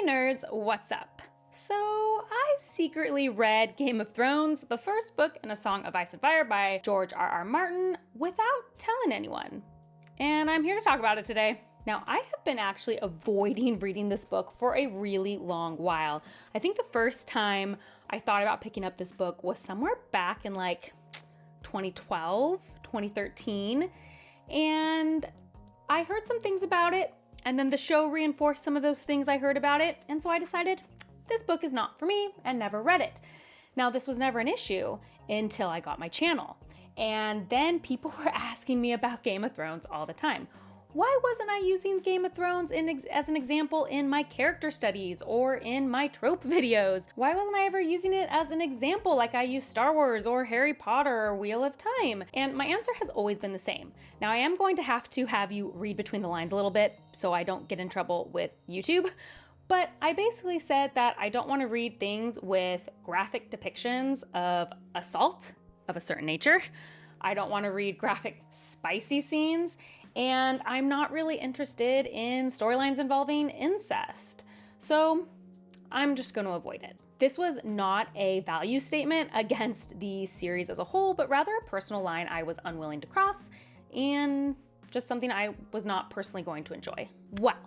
nerds, what's up? So I secretly read Game of Thrones, the first book in A Song of Ice and Fire by George R.R. Martin, without telling anyone. And I'm here to talk about it today. Now, I have been actually avoiding reading this book for a really long while. I think the first time I thought about picking up this book was somewhere back in like 2012, 2013. And I heard some things about it, and then the show reinforced some of those things I heard about it, and so I decided this book is not for me and never read it. Now, this was never an issue until I got my channel, and then people were asking me about Game of Thrones all the time. Why wasn't I using Game of Thrones as an example in my character studies or in my trope videos? Why wasn't I ever using it as an example like I use Star Wars or Harry Potter or Wheel of Time? And my answer has always been the same. Now, I am going to have you read between the lines a little bit so I don't get in trouble with YouTube. But I basically said that I don't want to read things with graphic depictions of assault of a certain nature. I don't want to read graphic, spicy scenes. And I'm not really interested in storylines involving incest. So I'm just going to avoid it. This was not a value statement against the series as a whole, but rather a personal line I was unwilling to cross and just something I was not personally going to enjoy. Well,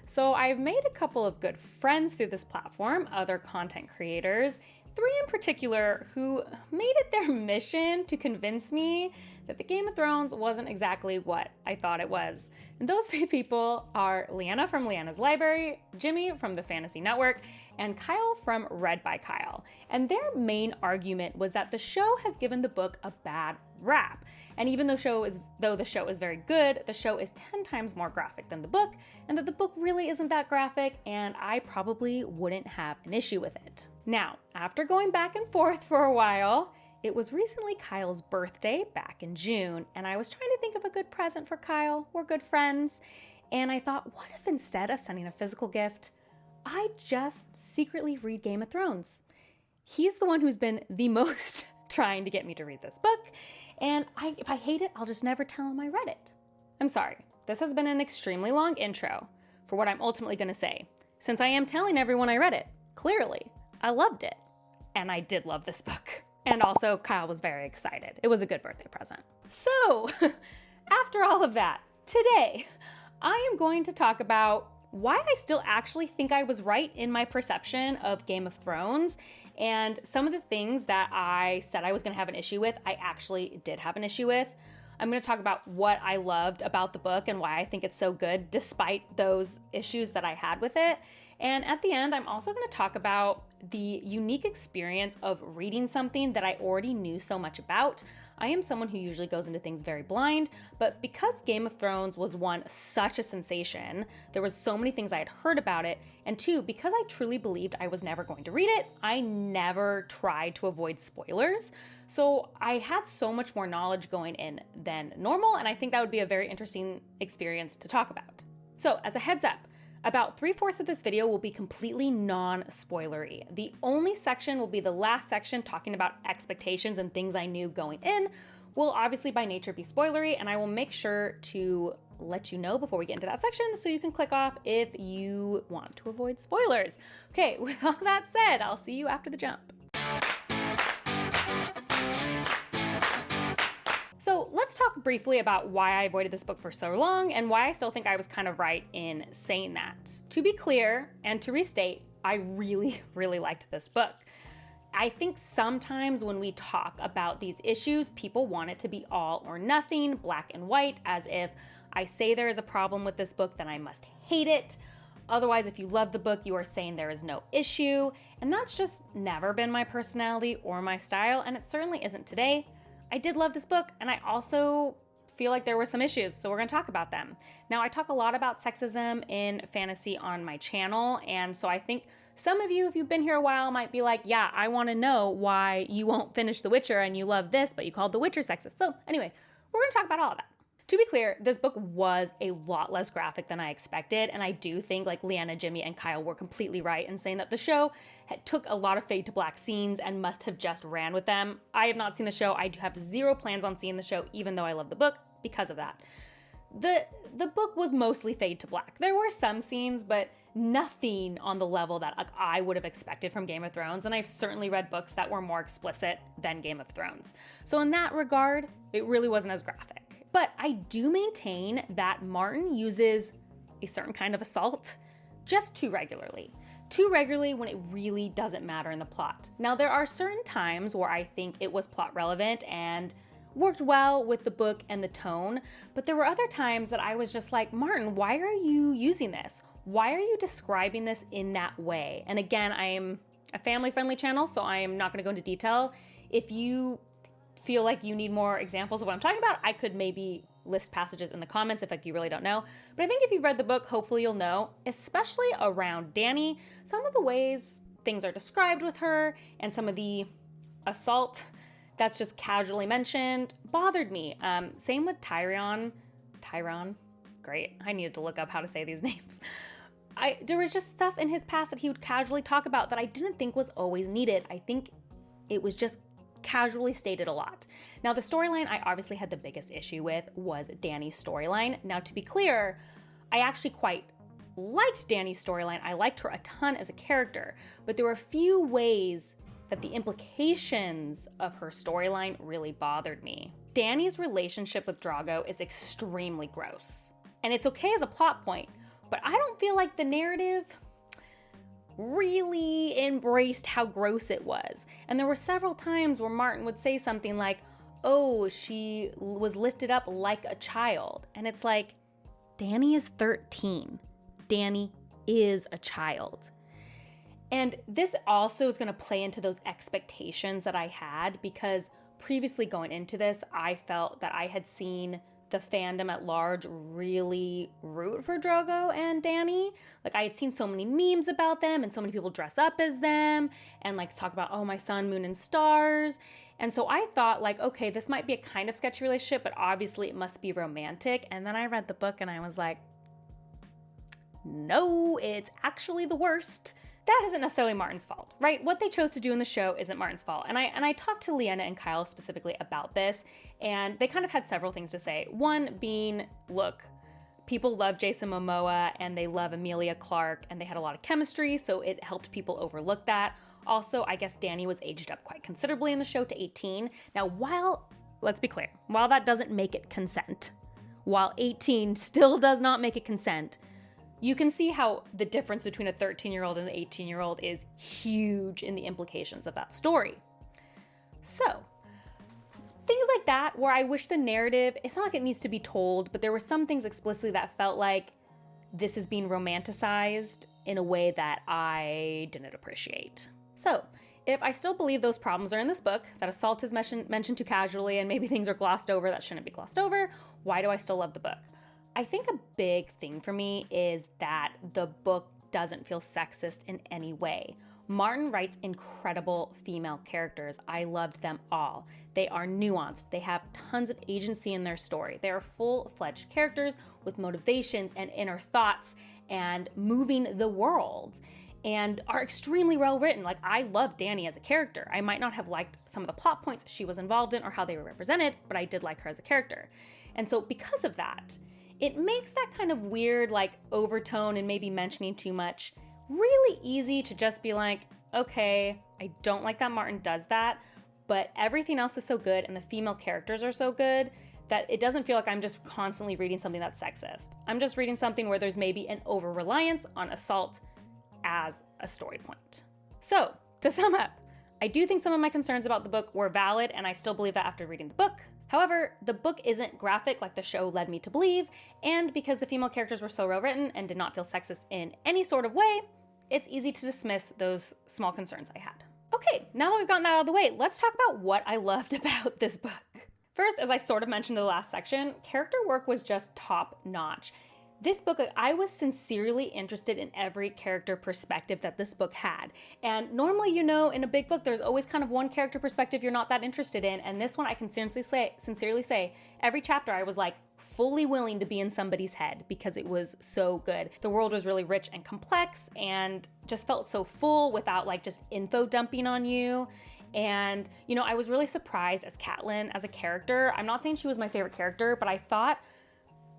so I've made a couple of good friends through this platform, other content creators, 3 in particular who made it their mission to convince me that the Game of Thrones wasn't exactly what I thought it was. And those 3 people are Leanna from Leanna's Library, Jimmy from the Fantasy Network, and Kyle from Read by Kyle. And their main argument was that the show has given the book a bad rap. And even though the show is very good, the show is 10 times more graphic than the book, and that the book really isn't that graphic, and I probably wouldn't have an issue with it. Now, after going back and forth for a while, it was recently Kyle's birthday back in June, and I was trying to think of a good present for Kyle. We're good friends. And I thought, what if instead of sending a physical gift, I just secretly read Game of Thrones? He's the one who's been the most trying to get me to read this book, and if I hate it, I'll just never tell him I read it. I'm sorry, this has been an extremely long intro for what I'm ultimately going to say, since I am telling everyone I read it. Clearly, I loved it, and I did love this book. And also, Kyle was very excited. It was a good birthday present. So, after all of that, today, I am going to talk about why I still actually think I was right in my perception of Game of Thrones, and some of the things that I said I was gonna have an issue with, I actually did have an issue with. I'm gonna talk about what I loved about the book and why I think it's so good despite those issues that I had with it. And at the end, I'm also gonna talk about the unique experience of reading something that I already knew so much about. I am someone who usually goes into things very blind, but because Game of Thrones was, 1, such a sensation, there was so many things I had heard about it, and 2, because I truly believed I was never going to read it, I never tried to avoid spoilers. So I had so much more knowledge going in than normal, and I think that would be a very interesting experience to talk about. So as a heads up, about 3/4 of this video will be completely non-spoilery. The only section will be the last section talking about expectations and things I knew going in. Will obviously by nature be spoilery, and I will make sure to let you know before we get into that section so you can click off if you want to avoid spoilers. Okay, with all that said, I'll see you after the jump. So let's talk briefly about why I avoided this book for so long and why I still think I was kind of right in saying that. To be clear and to restate, I really, really liked this book. I think sometimes when we talk about these issues, people want it to be all or nothing, black and white, as if I say there is a problem with this book, then I must hate it. Otherwise, if you love the book, you are saying there is no issue. And that's just never been my personality or my style, and it certainly isn't today. I did love this book, and I also feel like there were some issues, so we're gonna talk about them. Now, I talk a lot about sexism in fantasy on my channel, and so I think some of you, if you've been here a while, might be like, yeah, I wanna know why you won't finish The Witcher and you love this, but you called The Witcher sexist. So anyway, we're gonna talk about all of that. To be clear, this book was a lot less graphic than I expected, and I do think like Leanna, Jimmy, and Kyle were completely right in saying that the show took a lot of fade to black scenes and must have just ran with them. I have not seen the show. I do have zero plans on seeing the show, even though I love the book because of that. The book was mostly fade to black. There were some scenes, but nothing on the level that like I would have expected from Game of Thrones, and I've certainly read books that were more explicit than Game of Thrones. So in that regard, it really wasn't as graphic. But I do maintain that Martin uses a certain kind of assault just too regularly. Too regularly when it really doesn't matter in the plot. Now, there are certain times where I think it was plot relevant and worked well with the book and the tone, but there were other times that I was just like, Martin, why are you using this? Why are you describing this in that way? And again, I am a family-friendly channel, so I am not going to go into detail. If you feel like you need more examples of what I'm talking about, I could maybe list passages in the comments if like you really don't know. But I think if you've read the book, hopefully you'll know, especially around Dany, some of the ways things are described with her and some of the assault that's just casually mentioned bothered me. Same with Tyrion. Great. I needed to look up how to say these names. There was just stuff in his past that he would casually talk about that I didn't think was always needed. I think it was just casually stated a lot. Now, the storyline I obviously had the biggest issue with was Dany's storyline. Now, to be clear, I actually quite liked Dany's storyline. I liked her a ton as a character, but there were a few ways that the implications of her storyline really bothered me. Dany's relationship with Drogo is extremely gross, and it's okay as a plot point, but I don't feel like the narrative really embraced how gross it was. And there were several times where Martin would say something like, oh, she was lifted up like a child. And it's like, Dany is 13. Dany is a child. And this also is going to play into those expectations that I had, because previously going into this, I felt that I had seen the fandom at large really root for Drogo and Dany. Like, I had seen so many memes about them and so many people dress up as them and like talk about, oh, my sun, moon, and stars. And so I thought like, okay, this might be a kind of sketchy relationship, but obviously it must be romantic. And then I read the book and I was like, no, it's actually the worst. That isn't necessarily Martin's fault, right? What they chose to do in the show isn't Martin's fault. And I talked to Leanna and Kyle specifically about this, and they kind of had several things to say. One being, look, people love Jason Momoa and they love Emilia Clarke, and they had a lot of chemistry, so it helped people overlook that. Also, I guess Dany was aged up quite considerably in the show to 18. Now, let's be clear, while that doesn't make it consent, while 18 still does not make it consent, you can see how the difference between a 13-year-old and an 18-year-old is huge in the implications of that story. So, things like that where I wish the narrative, it's not like it needs to be told, but there were some things explicitly that felt like this is being romanticized in a way that I didn't appreciate. So, if I still believe those problems are in this book, that assault is mentioned too casually and maybe things are glossed over that shouldn't be glossed over, why do I still love the book? I think a big thing for me is that the book doesn't feel sexist in any way. Martin writes incredible female characters. I loved them all. They are nuanced. They have tons of agency in their story. They are full-fledged characters with motivations and inner thoughts and moving the world, and are extremely well written. Like, I love Dany as a character. I might not have liked some of the plot points she was involved in or how they were represented, but I did like her as a character. And so because of that, it makes that kind of weird, like, overtone and maybe mentioning too much really easy to just be like, okay, I don't like that Martin does that, but everything else is so good and the female characters are so good that it doesn't feel like I'm just constantly reading something that's sexist. I'm just reading something where there's maybe an over-reliance on assault as a story point. So, to sum up, I do think some of my concerns about the book were valid, and I still believe that after reading the book. However, the book isn't graphic like the show led me to believe, and because the female characters were so well written and did not feel sexist in any sort of way, it's easy to dismiss those small concerns I had. Okay, now that we've gotten that out of the way, let's talk about what I loved about this book. First, as I sort of mentioned in the last section, character work was just top notch. This book, I was sincerely interested in every character perspective that this book had. And normally, you know, in a big book, there's always kind of one character perspective you're not that interested in. And this one, I can sincerely say, every chapter I was like fully willing to be in somebody's head because it was so good. The world was really rich and complex and just felt so full without like just info dumping on you. And, you know, I was really surprised as Catelyn as a character. I'm not saying she was my favorite character, but I thought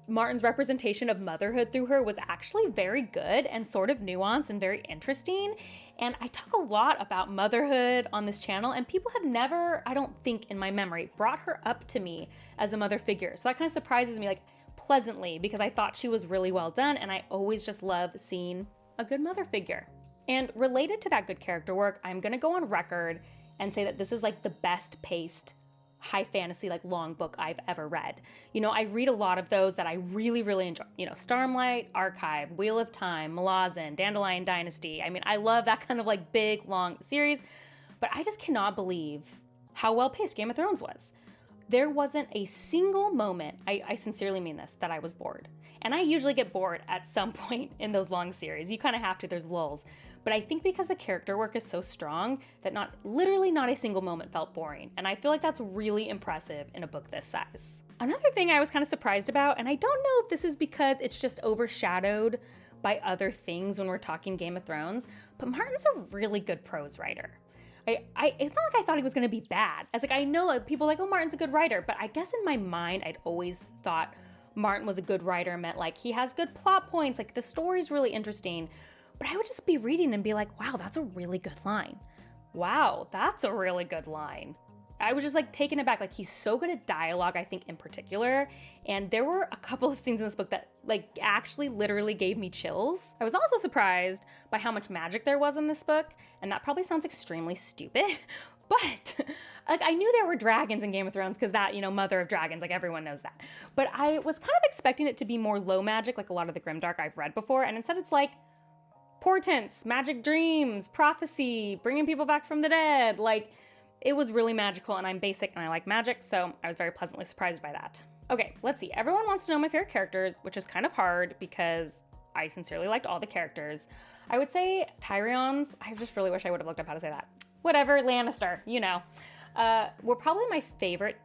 Martin's representation of motherhood through her was actually very good and sort of nuanced and very interesting. And I talk a lot about motherhood on this channel, and people have never, I don't think in my memory, brought her up to me as a mother figure. So that kind of surprises me, like pleasantly, because I thought she was really well done, and I always just love seeing a good mother figure. And related to that good character work, I'm gonna go on record and say that this is like the best paced high fantasy, like long book I've ever read. You know, I read a lot of those that I really, really enjoy. You know, Stormlight Archive, Wheel of Time, Malazan, Dandelion Dynasty. I mean, I love that kind of like big, long series, but I just cannot believe how well paced Game of Thrones was. There wasn't a single moment, I sincerely mean this, that I was bored. And I usually get bored at some point in those long series. You kind of have to, there's lulls. But I think because the character work is so strong that literally not a single moment felt boring. And I feel like that's really impressive in a book this size. Another thing I was kind of surprised about, and I don't know if this is because it's just overshadowed by other things when we're talking Game of Thrones, but Martin's a really good prose writer. It's not like I thought he was gonna be bad. It's like, I know like, people are like, oh, Martin's a good writer, but I guess in my mind, I'd always thought Martin was a good writer, meant like he has good plot points, like the story's really interesting. But I would just be reading and be like, wow, that's a really good line. Wow, that's a really good line. I was just like taken aback. Like, he's so good at dialogue, I think, in particular. And there were a couple of scenes in this book that like actually literally gave me chills. I was also surprised by how much magic there was in this book. And that probably sounds extremely stupid, but like I knew there were dragons in Game of Thrones because that, you know, mother of dragons, like everyone knows that. But I was kind of expecting it to be more low magic, like a lot of the grimdark I've read before. And instead it's like portents, magic dreams, prophecy, bringing people back from the dead. Like, it was really magical, and I'm basic and I like magic, so I was very pleasantly surprised by that. Okay, let's see. Everyone wants to know my favorite characters, which is kind of hard because I sincerely liked all the characters. I would say Tyrion's, I just really wish I would have looked up how to say that. Whatever, Lannister, you know. Was probably my favorite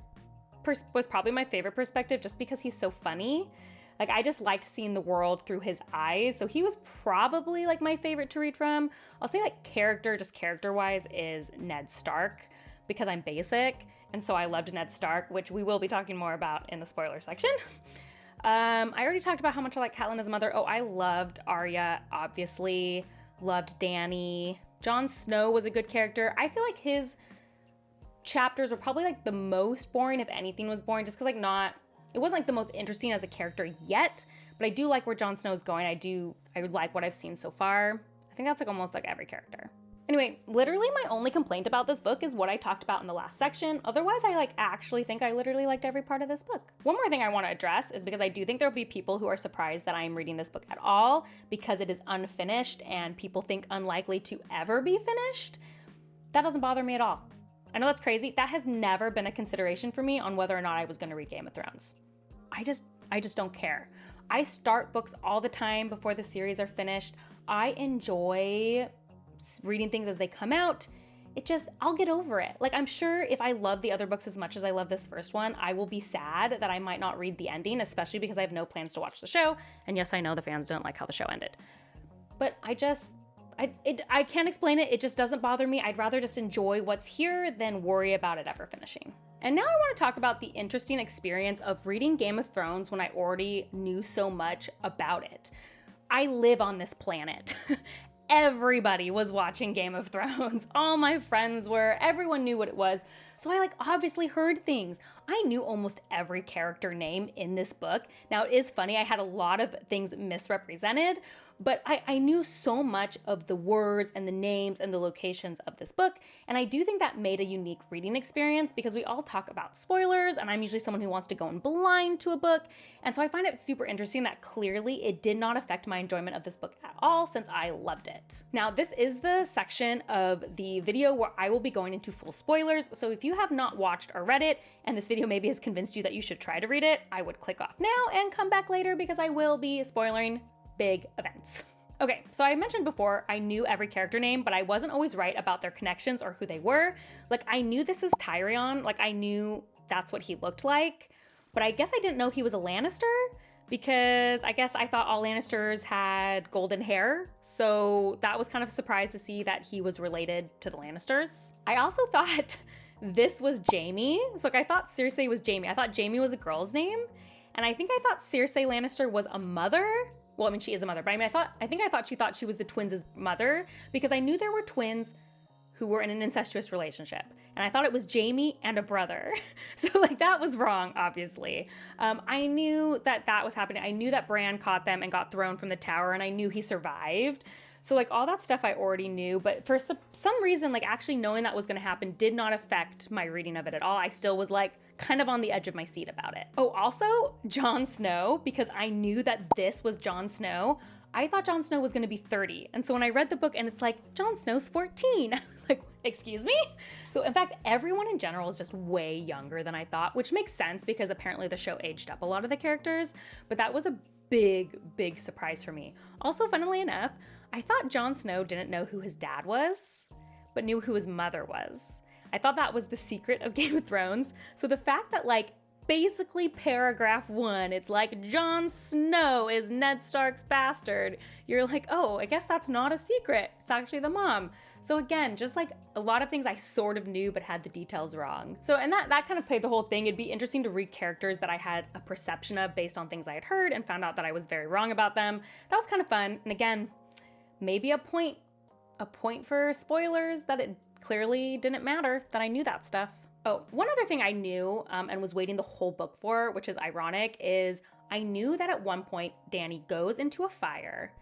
perspective just because he's so funny. Like, I just liked seeing the world through his eyes. So he was probably like my favorite to read from. I'll say like character-wise is Ned Stark because I'm basic. And so I loved Ned Stark, which we will be talking more about in the spoiler section. I already talked about how much I like Catelyn as a mother. Oh, I loved Arya, obviously. Loved Dany. Jon Snow was a good character. I feel like his chapters were probably like the most boring, if anything was boring, just because like it wasn't like the most interesting as a character yet, but I do like where Jon Snow is going. I like what I've seen so far. I think that's like almost like every character. Anyway, literally my only complaint about this book is what I talked about in the last section. Otherwise, I actually think I literally liked every part of this book. One more thing I want to address is because I do think there'll be people who are surprised that I'm reading this book at all because it is unfinished and people think unlikely to ever be finished. That doesn't bother me at all. I know that's crazy. That has never been a consideration for me on whether or not I was going to read Game of Thrones. I just don't care. I start books all the time before the series are finished. I enjoy reading things as they come out. I'll get over it. Like, I'm sure if I love the other books as much as I love this first one, I will be sad that I might not read the ending, especially because I have no plans to watch the show. And yes, I know the fans don't like how the show ended. But I can't explain it. It just doesn't bother me. I'd rather just enjoy what's here than worry about it ever finishing. And now I want to talk about the interesting experience of reading Game of Thrones when I already knew so much about it. I live on this planet. Everybody was watching Game of Thrones. All my friends were, everyone knew what it was. So I obviously heard things. I knew almost every character name in this book. Now it is funny, I had a lot of things misrepresented, but I knew so much of the words and the names and the locations of this book. And I do think that made a unique reading experience because we all talk about spoilers and I'm usually someone who wants to go in blind to a book. And so I find it super interesting that clearly it did not affect my enjoyment of this book at all since I loved it. Now, this is the section of the video where I will be going into full spoilers. So if you have not watched or read it and this video maybe has convinced you that you should try to read it, I would click off now and come back later because I will be spoiling big events. Okay, so I mentioned before, I knew every character name, but I wasn't always right about their connections or who they were. Like, I knew this was Tyrion, like I knew that's what he looked like, but I guess I didn't know he was a Lannister because I guess I thought all Lannisters had golden hair. So that was kind of a surprise to see that he was related to the Lannisters. I also thought this was Jaime. So I thought seriously it was Jaime. I thought Jaime was a girl's name. And I think I thought Cersei Lannister was a mother. Well, I mean, she is a mother, but I mean, she thought she was the twins' mother because I knew there were twins who were in an incestuous relationship. And I thought it was Jaime and a brother. So like that was wrong, obviously. I knew that was happening. I knew that Bran caught them and got thrown from the tower, and I knew he survived. So like all that stuff I already knew, but for some reason, like actually knowing that was gonna happen did not affect my reading of it at all. I still was like kind of on the edge of my seat about it. Oh, also Jon Snow, because I knew that this was Jon Snow. I thought Jon Snow was gonna be 30. And so when I read the book and it's like, Jon Snow's 14, I was like, excuse me? So in fact, everyone in general is just way younger than I thought, which makes sense because apparently the show aged up a lot of the characters, but that was a big surprise for me. Also, funnily enough, I thought Jon Snow didn't know who his dad was, but knew who his mother was. I thought that was the secret of Game of Thrones. So the fact that like basically paragraph 1, it's like Jon Snow is Ned Stark's bastard. You're like, oh, I guess that's not a secret. It's actually the mom. So again, just like a lot of things I sort of knew but had the details wrong. So and that kind of played the whole thing. It'd be interesting to read characters that I had a perception of based on things I had heard and found out that I was very wrong about them. That was kind of fun. And again, maybe a point for spoilers that it clearly didn't matter that I knew that stuff. Oh, one other thing I knew and was waiting the whole book for, which is ironic, is I knew that at one point Dany goes into a fire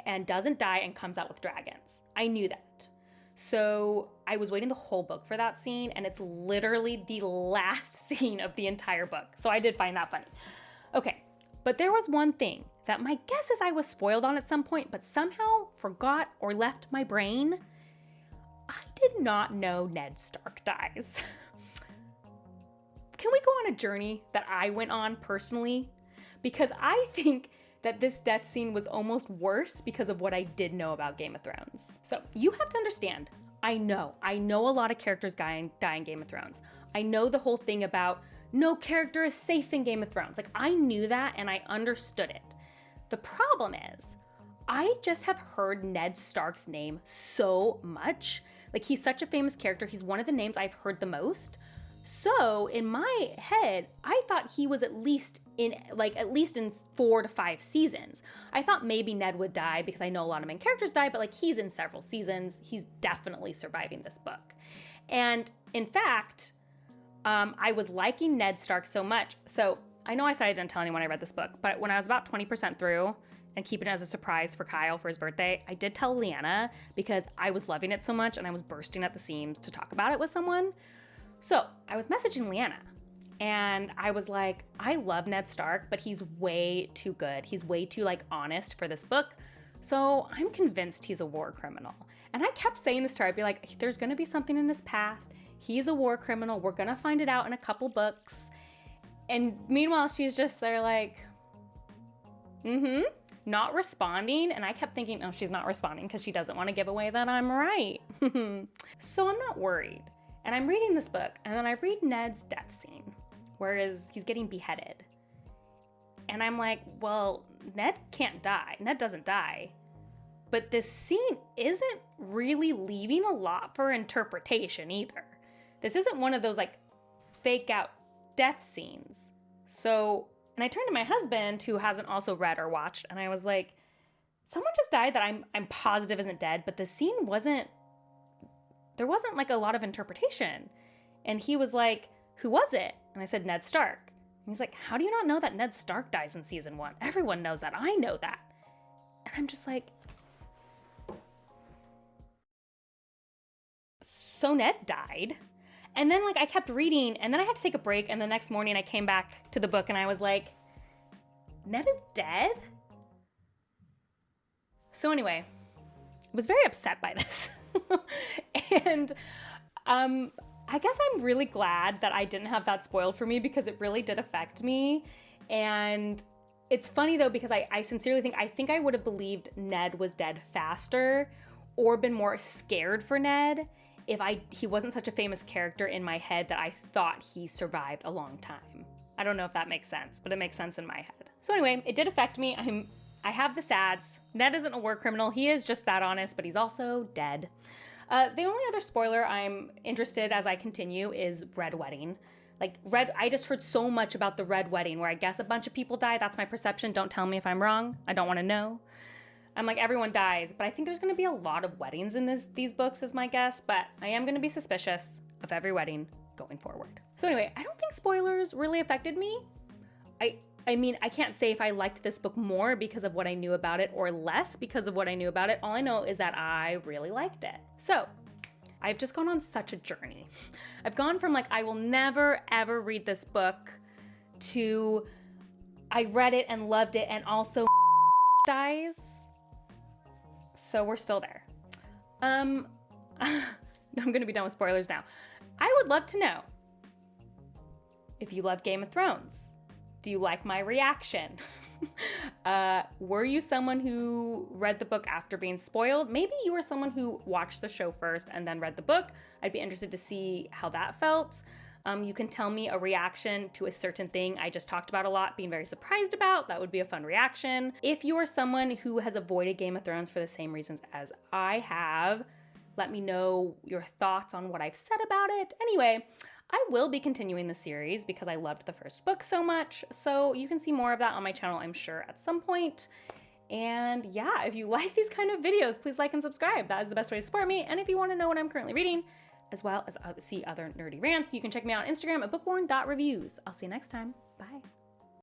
and doesn't die and comes out with dragons. I knew that. So I was waiting the whole book for that scene, and it's literally the last scene of the entire book. So I did find that funny. Okay, but there was one thing that my guess is I was spoiled on at some point, but somehow forgot or left my brain. I did not know Ned Stark dies. Can we go on a journey that I went on personally? Because I think that this death scene was almost worse because of what I did know about Game of Thrones. So you have to understand, I know a lot of characters die in Game of Thrones. I know the whole thing about no character is safe in Game of Thrones. Like I knew that and I understood it. The problem is, I just have heard Ned Stark's name so much. Like he's such a famous character. He's one of the names I've heard the most. So in my head, I thought he was at least in 4 to 5 seasons. I thought maybe Ned would die because I know a lot of main characters die, but like he's in several seasons. He's definitely surviving this book. And in fact, I was liking Ned Stark so much. So I know I said I didn't tell anyone I read this book, but when I was about 20% through and keeping it as a surprise for Kyle for his birthday, I did tell Leanna because I was loving it so much and I was bursting at the seams to talk about it with someone. So I was messaging Leanna and I was like, I love Ned Stark, but he's way too good. He's way too like honest for this book. So I'm convinced he's a war criminal. And I kept saying this to her. I'd be like, there's gonna be something in his past. He's a war criminal. We're gonna find it out in a couple books. And meanwhile, she's just there like, not responding. And I kept thinking, oh, she's not responding because she doesn't want to give away that I'm right. So I'm not worried. And I'm reading this book, and then I read Ned's death scene, whereas he's getting beheaded. And I'm like, well, Ned can't die. Ned doesn't die. But this scene isn't really leaving a lot for interpretation either. This isn't one of those like fake out death scenes. So, and I turned to my husband, who hasn't also read or watched, and I was like, someone just died that I'm positive isn't dead, but the scene there wasn't like a lot of interpretation. And he was like, who was it? And I said, Ned Stark. And he's like, how do you not know that Ned Stark dies in season 1? Everyone knows that. I know that. And I'm just like, so Ned died. And then like I kept reading and then I had to take a break. And the next morning I came back to the book and I was like, Ned is dead? So anyway, I was very upset by this. And I guess I'm really glad that I didn't have that spoiled for me because it really did affect me. And it's funny though, because I sincerely think I would have believed Ned was dead faster or been more scared for Ned if he wasn't such a famous character in my head that I thought he survived a long time. I don't know if that makes sense, but it makes sense in my head. So anyway, it did affect me. I have the sads. Ned isn't a war criminal. He is just that honest, but he's also dead. The only other spoiler I'm interested as I continue is Red Wedding. I just heard so much about the Red Wedding, where I guess a bunch of people died. That's my perception. Don't tell me if I'm wrong. I don't want to know. I'm like, everyone dies, but I think there's going to be a lot of weddings in these books is my guess, but I am going to be suspicious of every wedding going forward. So anyway, I don't think spoilers really affected me. I mean, I can't say if I liked this book more because of what I knew about it or less because of what I knew about it. All I know is that I really liked it. So I've just gone on such a journey. I've gone from like, I will never ever read this book to I read it and loved it and also dies. So we're still there. I'm gonna be done with spoilers now. I would love to know if you love Game of Thrones. Do you like my reaction? Were you someone who read the book after being spoiled? Maybe you were someone who watched the show first and then read the book. I'd be interested to see how that felt. You can tell me a reaction to a certain thing I just talked about a lot, being very surprised about. That would be a fun reaction. If you are someone who has avoided Game of Thrones for the same reasons as I have, let me know your thoughts on what I've said about it. Anyway, I will be continuing the series because I loved the first book so much, so you can see more of that on my channel, I'm sure, at some point. And yeah, if you like these kind of videos, please like and subscribe. That is the best way to support me. And if you want to know what I'm currently reading, as well as see other nerdy rants, you can check me out on Instagram at bookborn.reviews. I'll see you next time. Bye.